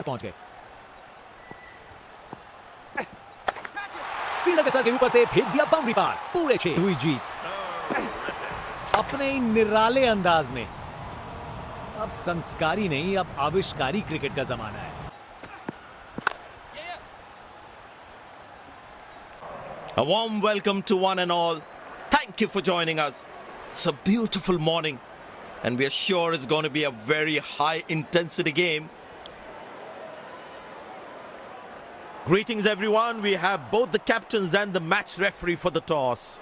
पहुंच गए। फील्डर के सर के ऊपर से भेज दिया बाउंड्री पार। पूरे 6 हुई जीत अपने ही निराले अंदाज में। अब संस्कारी नहीं, अब आविष्कारी क्रिकेट का जमाना है। A warm welcome to one and all. Thank you for joining us. It's a beautiful morning and we are sure it's going to be a very high intensity game. Greetings everyone. We have both the captains and the match referee for the toss.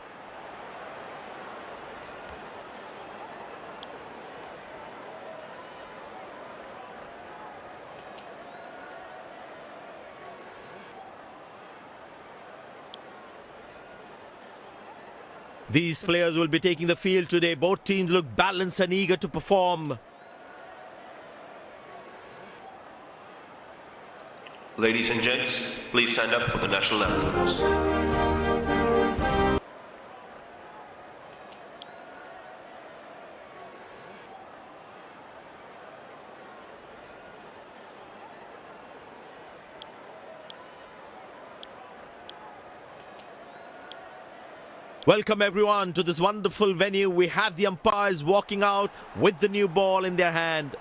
These players will be taking the field today. Both teams look balanced and eager to perform. Ladies and gents, please stand up for the national anthems. Welcome everyone to this wonderful venue. We have the umpires walking out with the new ball in their hand.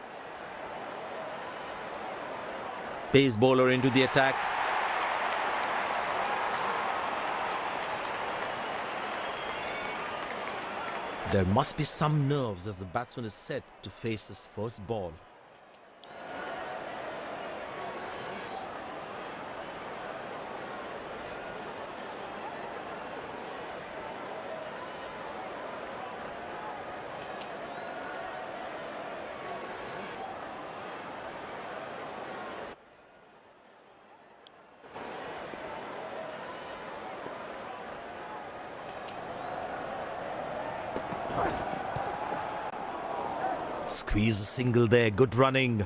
Pace bowler into the attack. There must be some nerves as the batsman is set to face his first ball. Squeeze a single there, good running.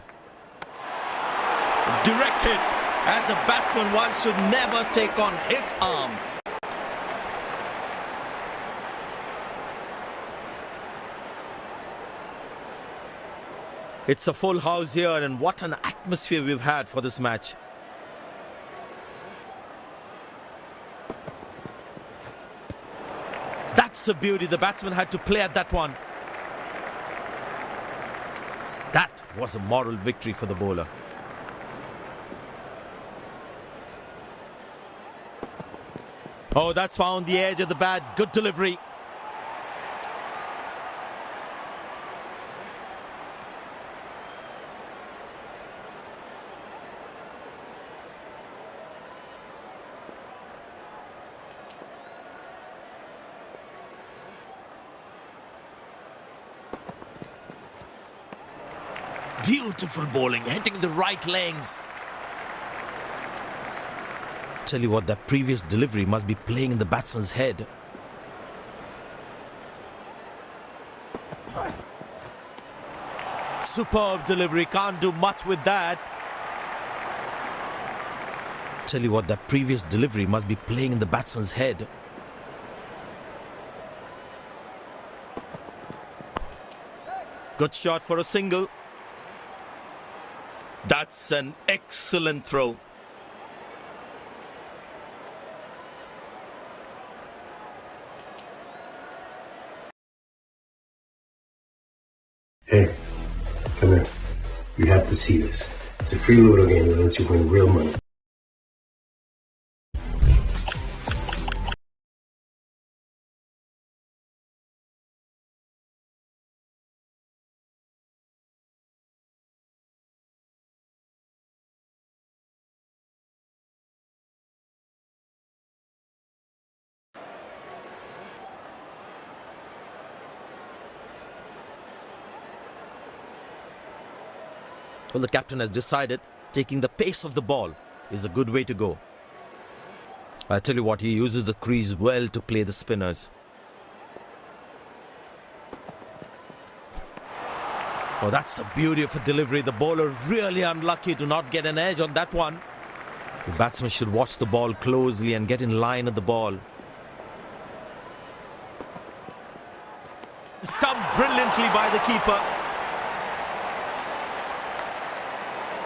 Directed. As a batsman, one should never take on his arm. It's a full house here and what an atmosphere we've had for this match. That's a beauty. The batsman had to play at that one. That was a moral victory for the bowler. Oh, that's found the edge of the bat. Good delivery. Beautiful bowling, hitting the right legs. Tell you what, that previous delivery must be playing in the batsman's head. Superb delivery, can't do much with that. Tell you what, that previous delivery must be playing in the batsman's head. Good shot for a single. That's an excellent throw. Hey, come here. You have to see this. It's a free Ludo game that lets you win real money. Well, the captain has decided taking the pace of the ball is a good way to go. I tell you what, he uses the crease well to play the spinners. Oh, that's the beauty of a delivery. The bowler really unlucky to not get an edge on that one. The batsman should watch the ball closely and get in line with the ball. Stumped brilliantly by the keeper.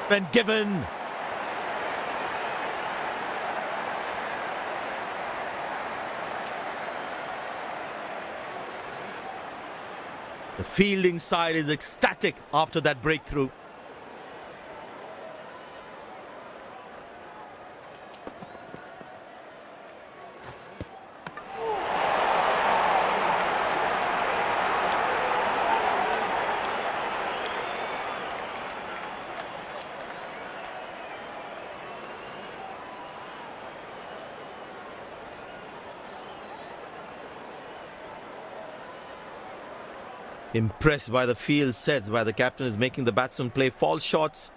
And given The fielding side is ecstatic after that breakthrough. Impressed by the field sets by the captain is making the batsman play false shots.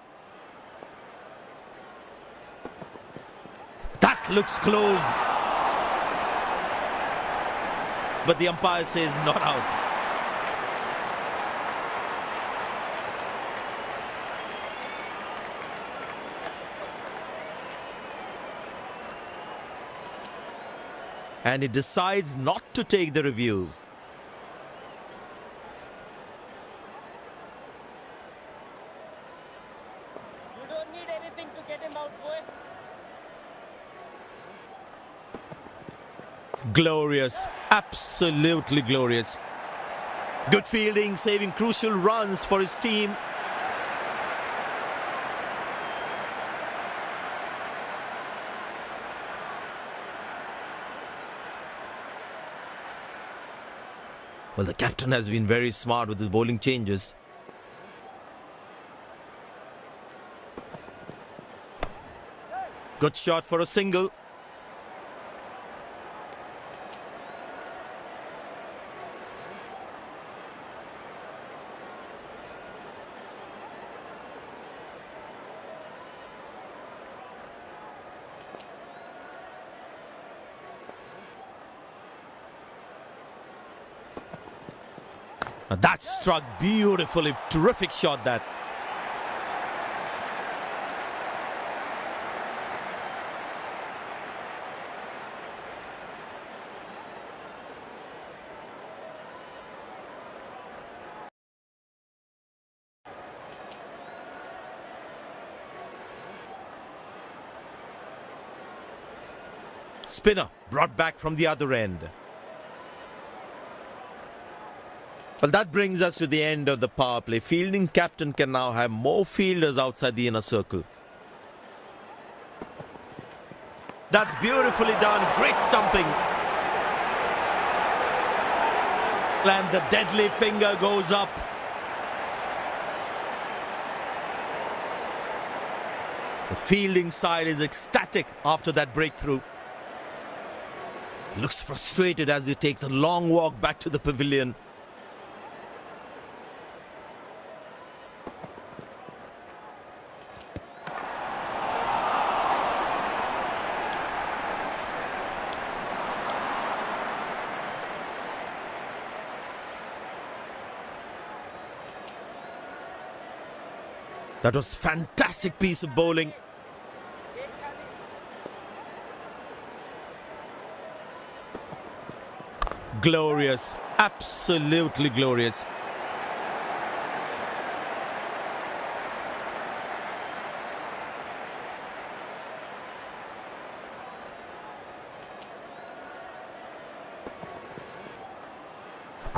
That looks close. But the umpire says not out. And he decides not to take the review. Glorious, absolutely glorious. Good fielding, saving crucial runs for his team. Well, the captain has been very smart with his bowling changes. Good shot for a single. That struck beautifully. Terrific shot that. Spinner brought back from the other end. Well, that brings us to the end of the power play. Fielding captain can now have more fielders outside the inner circle. That's beautifully done. Great stumping. And the deadly finger goes up. The fielding side is ecstatic after that breakthrough. Looks frustrated as he takes a long walk back to the pavilion. That was fantastic piece of bowling. Glorious, absolutely glorious.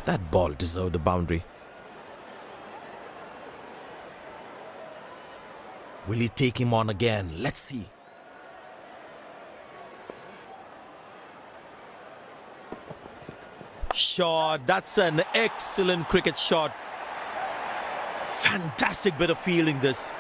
That ball deserved a boundary. Will he take him on again? Let's see. Shot. That's an excellent cricket shot. Fantastic bit of fielding this.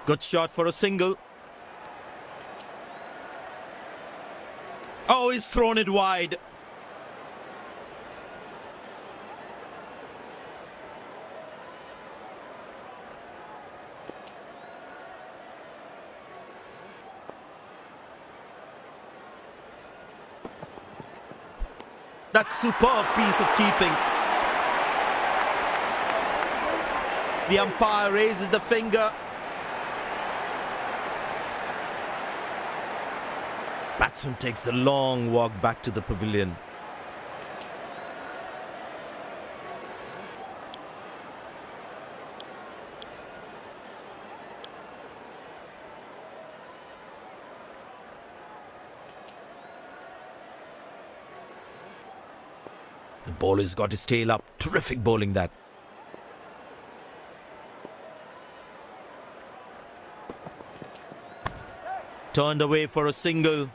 Good shot for a single. Oh, he's thrown it wide. That's superb piece of keeping. The umpire raises the finger. Batsman takes the long walk back to the pavilion. The bowler's got his tail up. Terrific bowling that. Turned away for a single.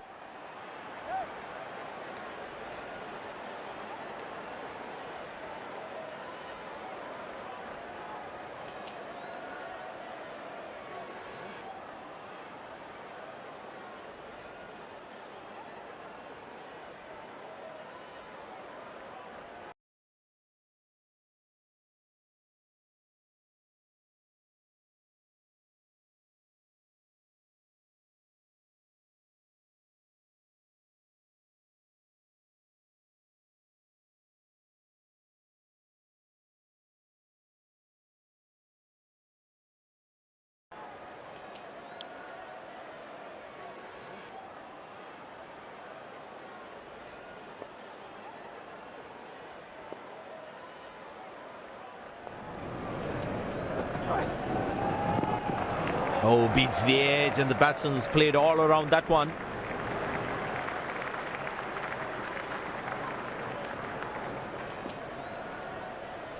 Oh, beats the edge, and the batsman's played all around that one.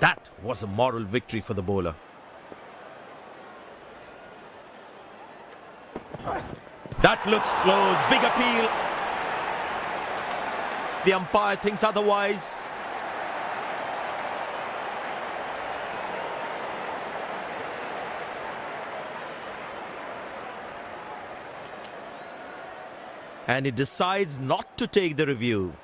That was a moral victory for the bowler. That looks close. Big appeal. The umpire thinks otherwise. And he decides not to take the review.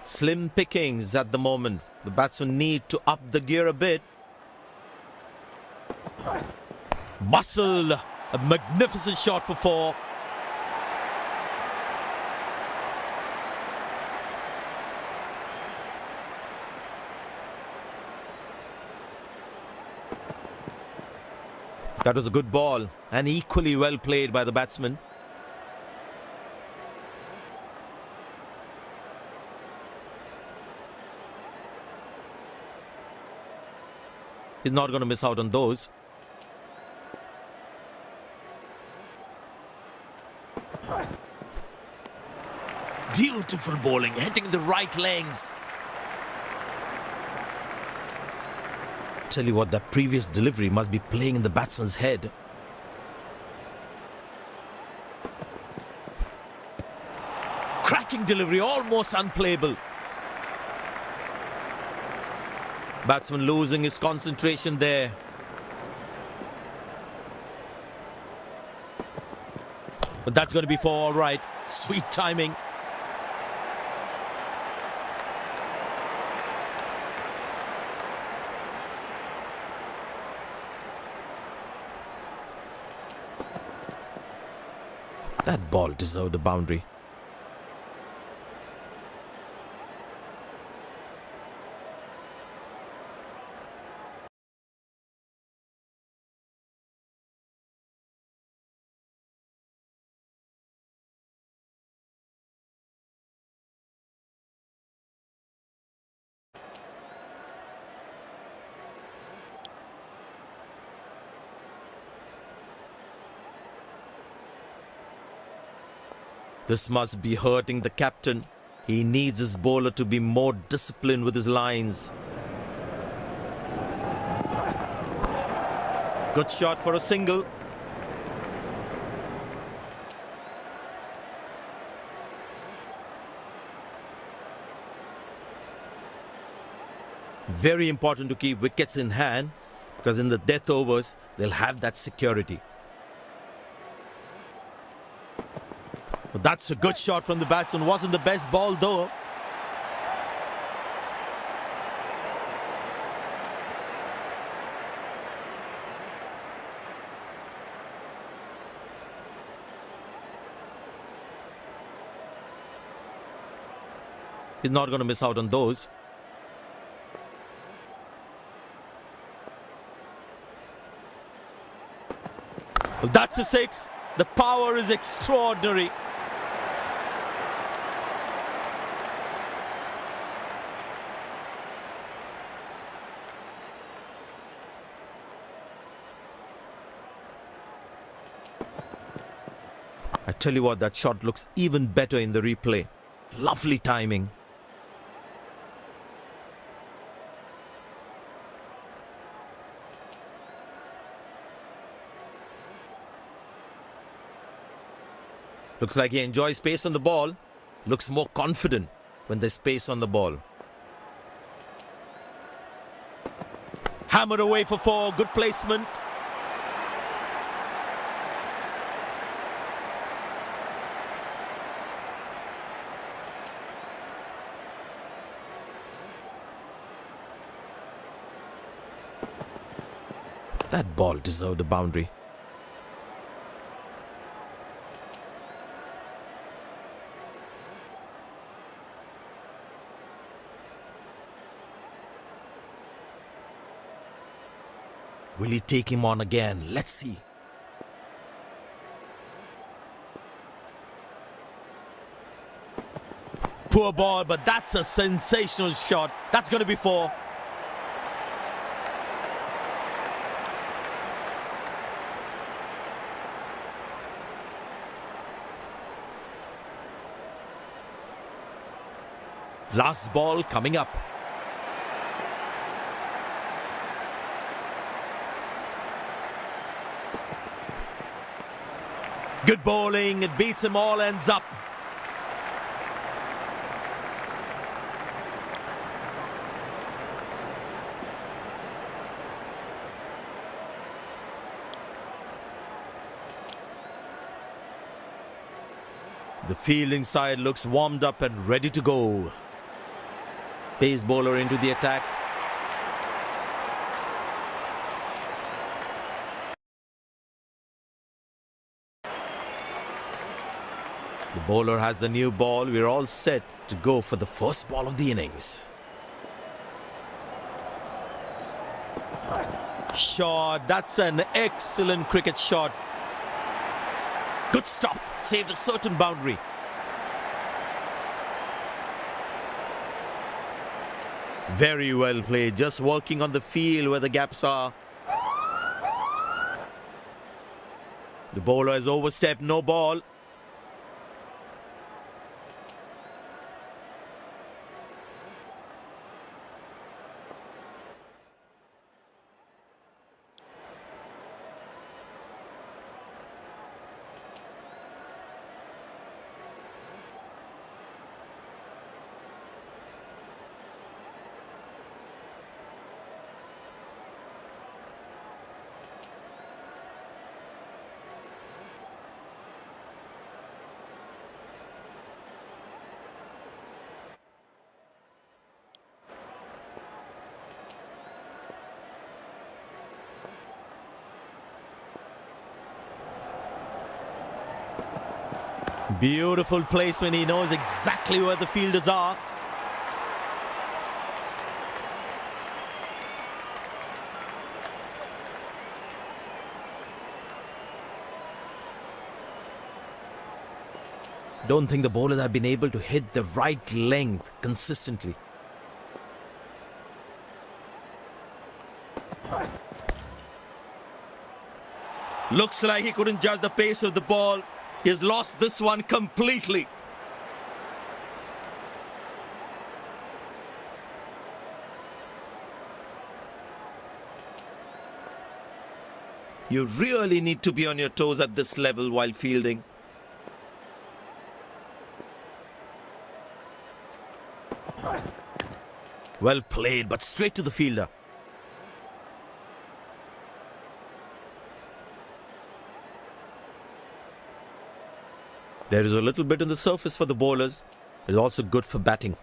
Slim pickings at the moment. The batsmen need to up the gear a bit. Muscle, a magnificent shot for 4. That was a good ball and equally well played by the batsman. He's not going to miss out on those. Beautiful bowling, hitting the right legs. Tell you what, that previous delivery must be playing in the batsman's head. Cracking delivery, almost unplayable. Batsman losing his concentration there. But that's going to be 4 all right. Sweet timing. That ball deserved a boundary. This must be hurting the captain. He needs his bowler to be more disciplined with his lines. Good shot for a single. Very important to keep wickets in hand, because in the death overs, they'll have that security. But that's a good shot from the batsman. Wasn't the best ball though. He's not going to miss out on those. Well, that's a six. The power is extraordinary. I tell you what, that shot looks even better in the replay. Lovely timing. Looks like he enjoys space on the ball. Looks more confident when there's space on the ball. Hammered away for four. Good placement. That ball deserved a boundary. Will he take him on again? Let's see. Poor ball, but that's a sensational shot. That's going to be four. Last ball coming up. Good bowling, it beats him all, ends up. The fielding side looks warmed up and ready to go. Pace bowler into the attack. The bowler has the new ball. We're all set to go for the first ball of the innings. Shot. That's an excellent cricket shot. Good stop. Saved a certain boundary. Very well played. Just working on the field where the gaps are. The bowler has overstepped. No ball. Beautiful placement. He knows exactly where the fielders are. Don't think the bowlers have been able to hit the right length consistently. Looks like he couldn't judge the pace of the ball. He's lost this one completely. You really need to be on your toes at this level while fielding. Well played, but straight to the fielder. There is a little bit on the surface for the bowlers. It's also good for batting.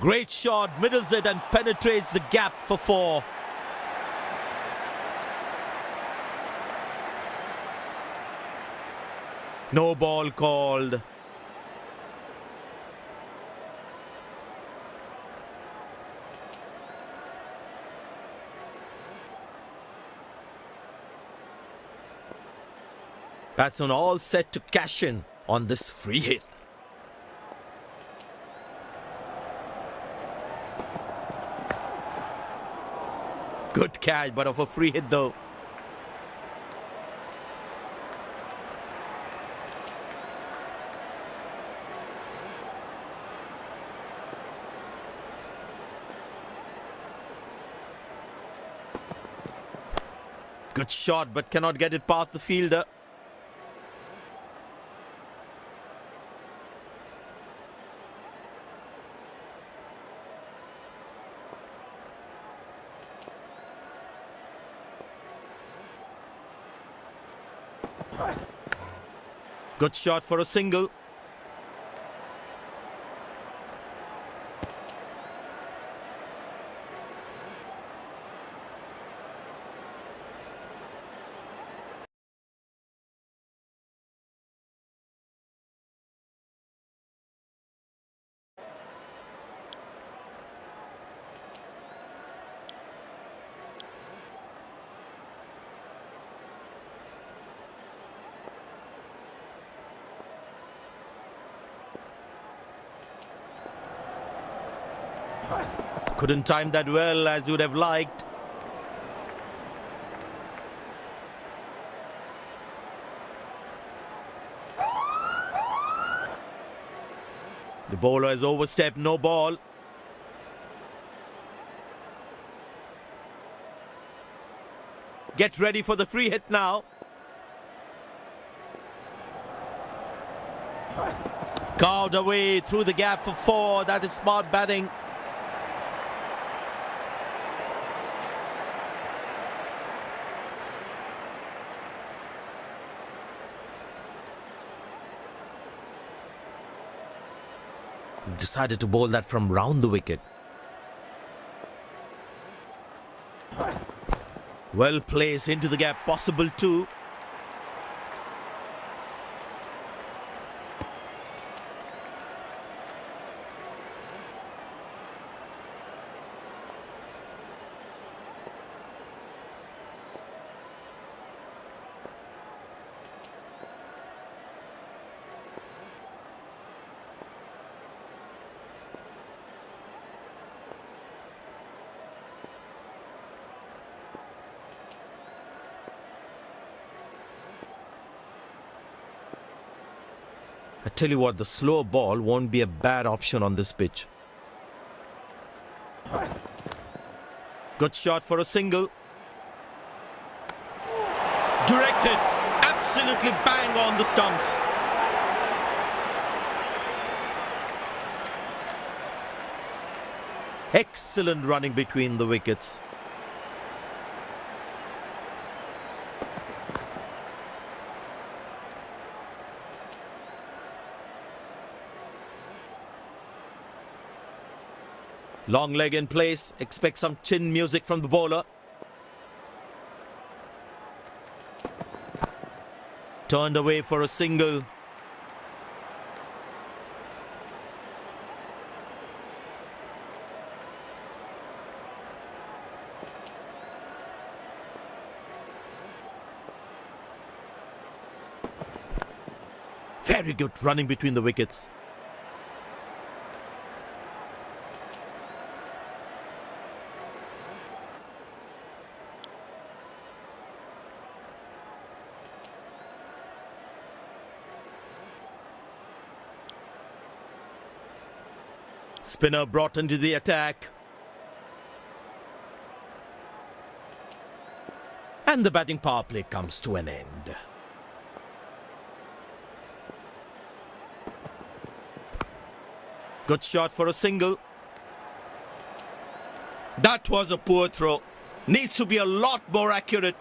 Great shot, middles it and penetrates the gap for four. No ball called. Batsman all set to cash in on this free hit. Good catch, but of a free hit though. Good shot, but cannot get it past the fielder. Good shot for a single. Couldn't time that well as you would have liked. The bowler has overstepped, no ball. Get ready for the free hit now. Carved away through the gap for 4. That is smart batting. He decided to bowl that from round the wicket. Well placed into the gap, possible too. I tell you what, the slow ball won't be a bad option on this pitch. Good shot for a single. Directed, absolutely bang on the stumps. Excellent running between the wickets. Long leg in place. Expect some chin music from the bowler. Turned away for a single. Very good running between the wickets. Spinner brought into the attack. And the batting power play comes to an end. Good shot for a single. That was a poor throw. Needs to be a lot more accurate.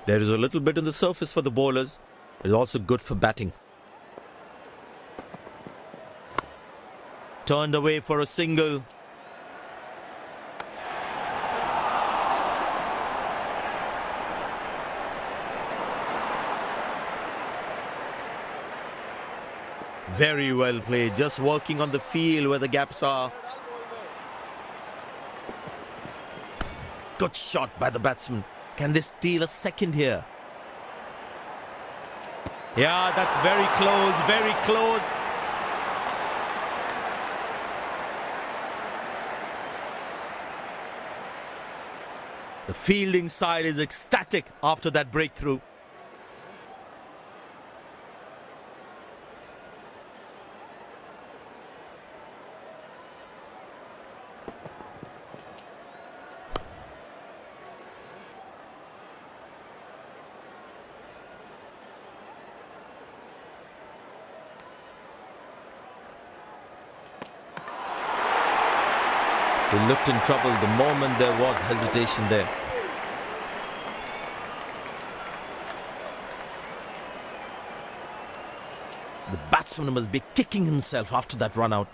There is a little bit on the surface for the bowlers. It's also good for batting. Turned away for a single. Very well played, just working on the field where the gaps are. Good shot by the batsman. Can they steal a second here? Yeah, that's very close, very close. The fielding side is ecstatic after that breakthrough. He looked in trouble the moment there was hesitation there. The batsman must be kicking himself after that run out.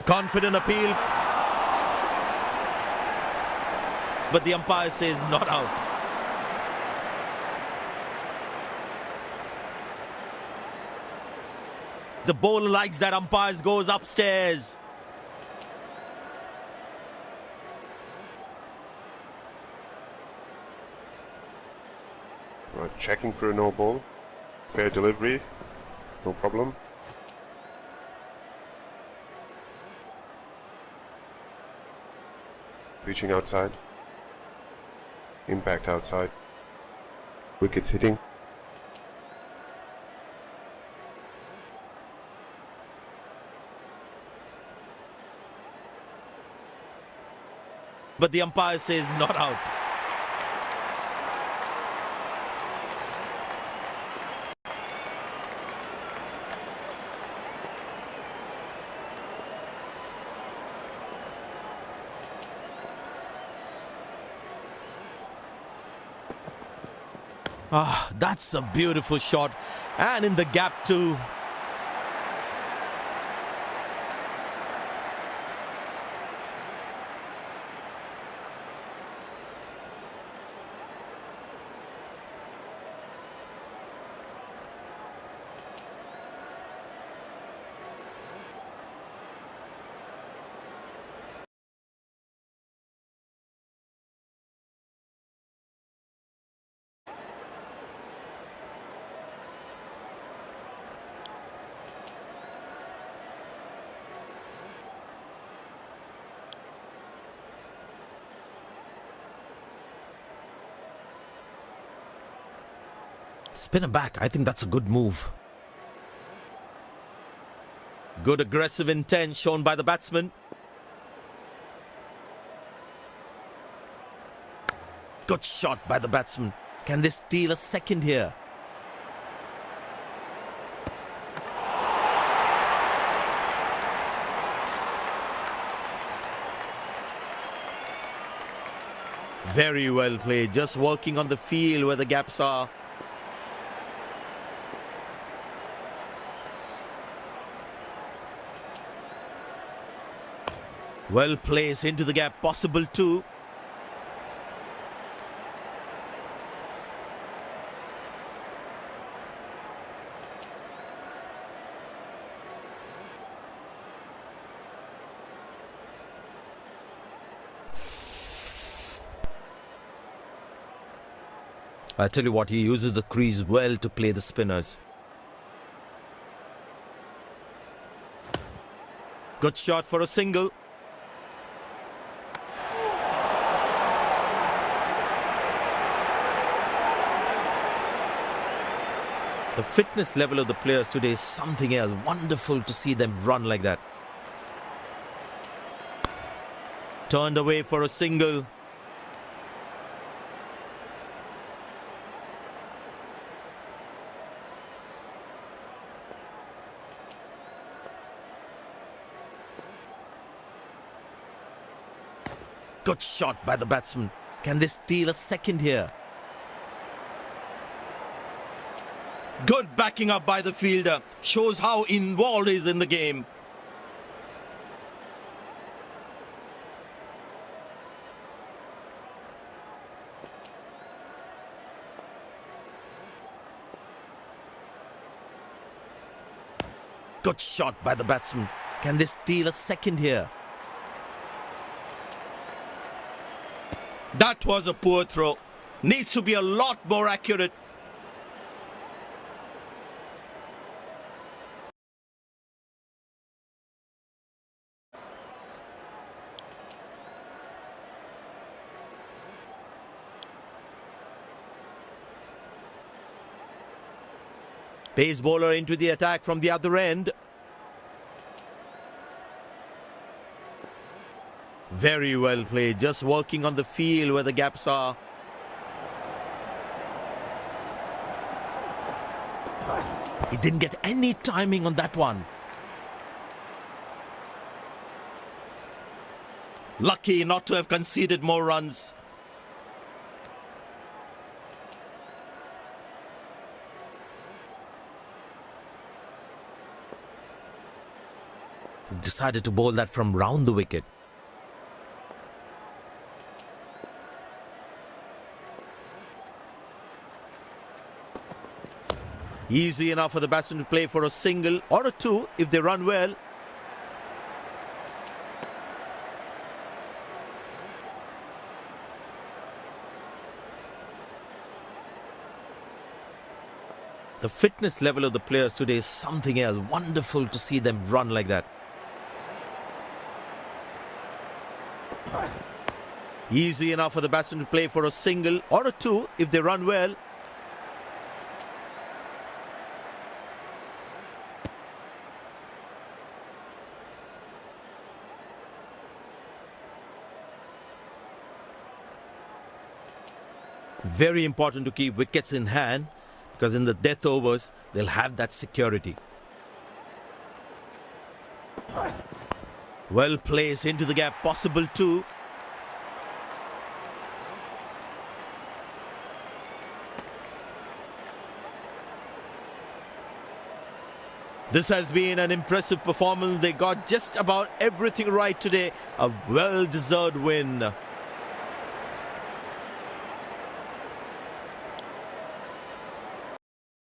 Confident appeal. But the umpire says not out. The bowler likes that, umpires goes upstairs. Right, checking for a no ball. Fair delivery, no problem. Reaching outside. Impact outside. Wickets hitting. But the umpire says not out. Ah, that's a beautiful shot. And in the gap too. Spinner back. I think that's a good move. Good aggressive intent shown by the batsman. Good shot by the batsman. Can they steal a second here? Very well played. Just working on the field where the gaps are. Well placed into the gap, possible too. I tell you what, he uses the crease well to play the spinners. Good shot for a single. The fitness level of the players today is something else. Wonderful to see them run like that. Turned away for a single. Good shot by the batsman. Can they steal a second here? Good backing up by the fielder. Shows how involved he is in the game. Good shot by the batsman. Can they steal a second here? That was a poor throw. Needs to be a lot more accurate. Pace bowler into the attack from the other end. Very well played, just working on the field where the gaps are. He didn't get any timing on that one. Lucky not to have conceded more runs. He decided to bowl that from round the wicket. Easy enough for the batsman to play for a single or a two if they run well. The fitness level of the players today is something else. Wonderful to see them run like that. Easy enough for the batsman to play for a single or a two if they run well. Very important to keep wickets in hand, because in the death overs, they'll have that security. Well placed into the gap, possible too. This has been an impressive performance. They got just about everything right today. A well-deserved win.